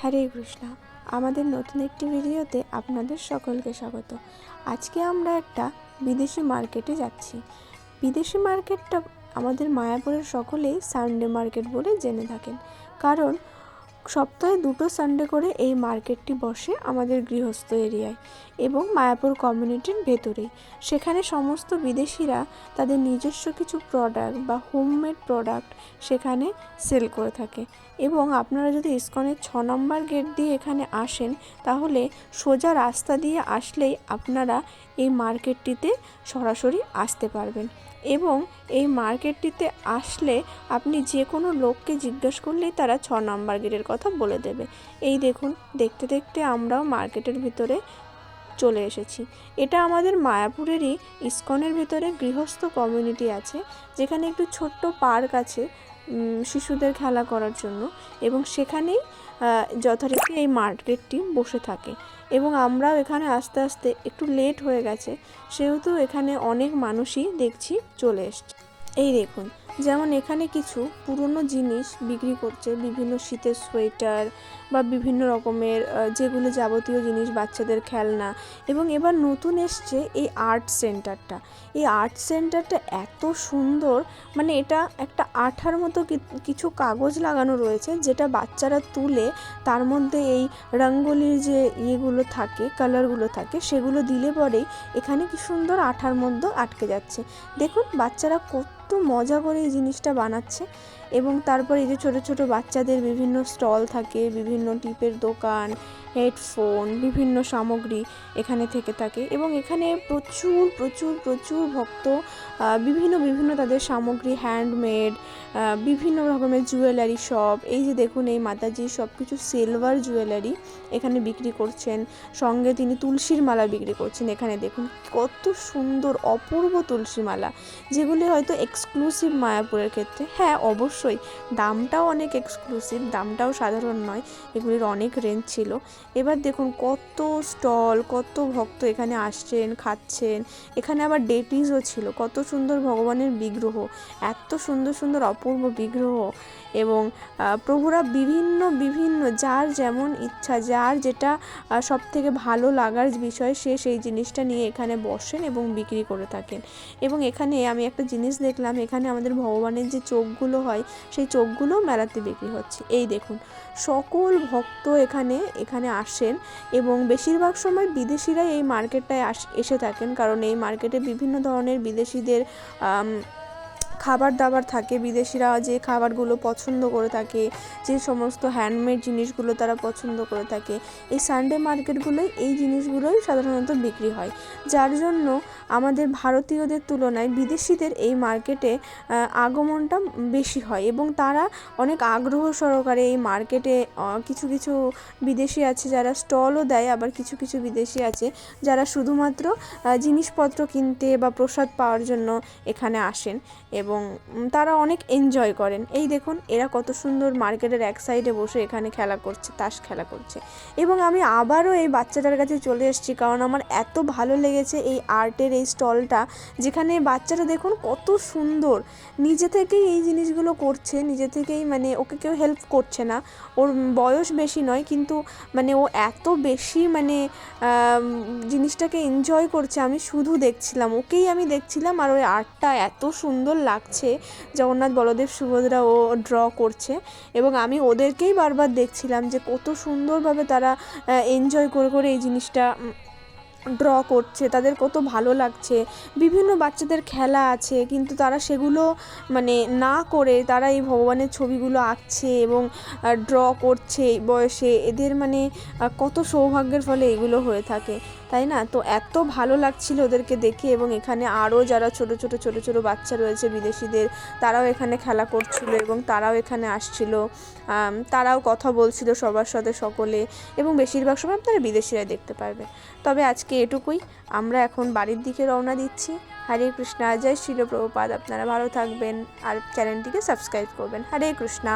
হরে কৃষ্ণা। আমাদের নতুন একটি ভিডিওতে আপনাদের সকলকে স্বাগত। আজকে আমরা একটা বিদেশি মার্কেটে যাচ্ছি। বিদেশি মার্কেটটা আমাদের মায়াপুরের সকলেই সানডে মার্কেট বলে জেনে থাকেন, কারণ সপ্তাহে 2টো সানডে করে এই মার্কেটটি বসে আমাদের গৃহস্থ এরিয়ায় এবং মায়াপুর কমিউনিটির ভেতরেই। সেখানে সমস্ত বিদেশিরা তাদের নিজস্ব কিছু প্রোডাক্ট বা হোমমেড প্রোডাক্ট সেখানে সেল করে থাকে। এবং আপনারা যদি ইসকনের 6 নম্বর গেট দিয়ে এখানে আসেন, তাহলে সোজা রাস্তা দিয়ে আসলেই আপনারা এই মার্কেটটিতে সরাসরি আসতে পারবেন। এবং এই মার্কেটটিতে আসলে আপনি যে কোনো লোককে জিজ্ঞেস করলেই তারা 6 নম্বর গেটের কথা বলে দেবে। এই দেখুন, দেখতে দেখতে আমরাও মার্কেটের ভিতরে চলে এসেছি। এটা আমাদের মায়াপুরেরই ইসকনের ভিতরে গৃহস্থ কমিউনিটি আছে, যেখানে একটু ছোট্ট পার্ক আছে শিশুদের খেলা করার জন্য, এবং সেখানেই যথারীতি এই মার্কেটটি বসে থাকে। এবং আমরাও এখানে আস্তে আস্তে একটু লেট হয়ে গেছে, সেহেতু এখানে অনেক মানুষই দেখছি চলে এসছে। এই দেখুন, যেমন এখানে কিছু পুরনো জিনিস বিক্রি করছে, বিভিন্ন শীতের সোয়েটার বা বিভিন্ন রকমের যেগুলো যাবতীয় জিনিস, বাচ্চাদের খেলনা। এবং এবার নতুন এসছে এই আর্ট সেন্টারটা। এই আর্ট সেন্টারটা এত সুন্দর, মানে এটা একটা আঠার মতো কিছু কাগজ লাগানো রয়েছে, যেটা বাচ্চারা তুলে তার মধ্যে এই রঙ্গোলির যে ইয়েগুলো থাকে, কালারগুলো থাকে, সেগুলো দিলে পরেই এখানে কি সুন্দর আঠার মধ্যে আটকে যাচ্ছে। দেখুন বাচ্চারা কত মজা করে এই জিনিসটা বানাচ্ছে। এবং তারপর এই যে ছোটো ছোটো বাচ্চাদের বিভিন্ন স্টল থাকে, বিভিন্ন টিপের দোকান, হেডফোন, বিভিন্ন সামগ্রী এখানে থেকে থাকে। এবং এখানে প্রচুর প্রচুর প্রচুর ভক্ত বিভিন্ন তাদের সামগ্রী, হ্যান্ডমেড, বিভিন্ন রকমের জুয়েলারি শপ। এই যে দেখুন, এই মাতাজি সব কিছু সিলভার জুয়েলারি এখানে বিক্রি করছেন। সঙ্গে তিনি তুলসীর মালা বিক্রি করছেন। এখানে দেখুন কত সুন্দর অপূর্ব তুলসী মালা, যেগুলি হয়তো এক্সক্লুসিভ মায়াপুরের ক্ষেত্রে। হ্যাঁ, অবশ্যই দামটাও অনেক এক্সক্লুসিভ, দামটাও সাধারণ নয়, এগুলির অনেক রেঞ্জ ছিল। এবার দেখুন কত স্টল, কত ভক্ত এখানে আসছেন, খাচ্ছেন। এখানে আবার ডেটিসও ছিল, কত সুন্দর ভগবানের বিগ্রহ, এত সুন্দর সুন্দর অপূর্ব বিগ্রহ। এবং প্রভুরা বিভিন্ন যার যেমন ইচ্ছা, যার যেটা সব থেকে ভালো লাগার বিষয়, সে সেই জিনিসটা নিয়ে এখানে বসেন এবং বিক্রি করে থাকেন। এবং এখানে আমি একটা জিনিস দেখলাম, এখানে আমাদের ভগবানের যে চোখগুলো হয়, সেই চোখগুলো মেলাতে বিক্রি হচ্ছে। এই দেখুন, সকল ভক্ত এখানে আসেন এবং বেশিরভাগ সময় বিদেশিরাই এই মার্কেটটায় এসে থাকেন, কারণ এই মার্কেটে বিভিন্ন ধরনের বিদেশিদের খাবার দাবার থাকে। বিদেশিরা যে খাবারগুলো পছন্দ করে থাকে, যে সমস্ত হ্যান্ডমেড জিনিসগুলো তারা পছন্দ করে থাকে, এই সানডে মার্কেটগুলোই এই জিনিসগুলোই সাধারণত বিক্রি হয়। যার জন্য আমাদের ভারতীয়দের তুলনায় বিদেশিদের এই মার্কেটে আগমনটা বেশি হয় এবং তারা অনেক আগ্রহ সহকারে এই মার্কেটে কিছু কিছু বিদেশি আছে যারা স্টলও দেয়, আবার কিছু কিছু বিদেশি আছে যারা শুধুমাত্র জিনিসপত্র কিনতে বা প্রসাদ পাওয়ার জন্য এখানে আসেন এবং তারা অনেক এনজয় করেন। এই দেখুন, এরা কত সুন্দর মার্কেটের এক সাইডে বসে এখানে খেলা করছে, তাস খেলা করছে। এবং আমি আবারও এই বাচ্চাটার কাছে চলে এসেছি, কারণ আমার এত ভালো লেগেছে এই আর্টের এই স্টলটা, যেখানে বাচ্চারা দেখুন কত সুন্দর নিজে থেকেই এই জিনিসগুলো করছে, নিজে থেকেই, মানে ওকে কেউ হেল্প করছে না, ওর বয়স বেশি নয়, কিন্তু মানে ও এত বেশি মানে জিনিসটাকে এনজয় করছে। আমি শুধু দেখছিলাম, ওকেই আমি দেখছিলাম, আর ওই আর্টটা এত সুন্দর লাগছে। জগন্নাথ, বলদেব, সুভদ্রা ও ড্র করছে এবং আমি ওদেরকেই বারবার দেখছিলাম যে কত সুন্দরভাবে তারা এনজয় করে করে এই জিনিসটা ড্র করছে, তাদের কত ভালো লাগছে। বিভিন্ন বাচ্চাদের খেলা আছে, কিন্তু তারা সেগুলো মানে না করে তারা এই ভগবানের ছবিগুলো আঁকছে এবং ড্র করছে এই বয়সে। এদের মানে কত সৌভাগ্যের ফলে এগুলো হয়ে থাকে, তাই না? তো এত ভালো লাগছিল ওদেরকে দেখে। এবং এখানে আরও যারা ছোট ছোট বাচ্চা রয়েছে বিদেশিদের, তারাও এখানে খেলা করছিল এবং তারাও এখানে আসছিল, তারাও কথা বলছিল সবার সাথে সকলে। এবং বেশিরভাগ সময় আপনারা বিদেশিরা দেখতে পারবেন। তবে আজকে এটুকুই, আমরা এখন বাড়ির দিকে রওনা দিচ্ছি। হরে কৃষ্ণা, জয় শ্রীল প্রভুপাদ। আপনারা ভালো থাকবেন আর চ্যানেলটিকে সাবস্ক্রাইব করবেন। হরে কৃষ্ণা।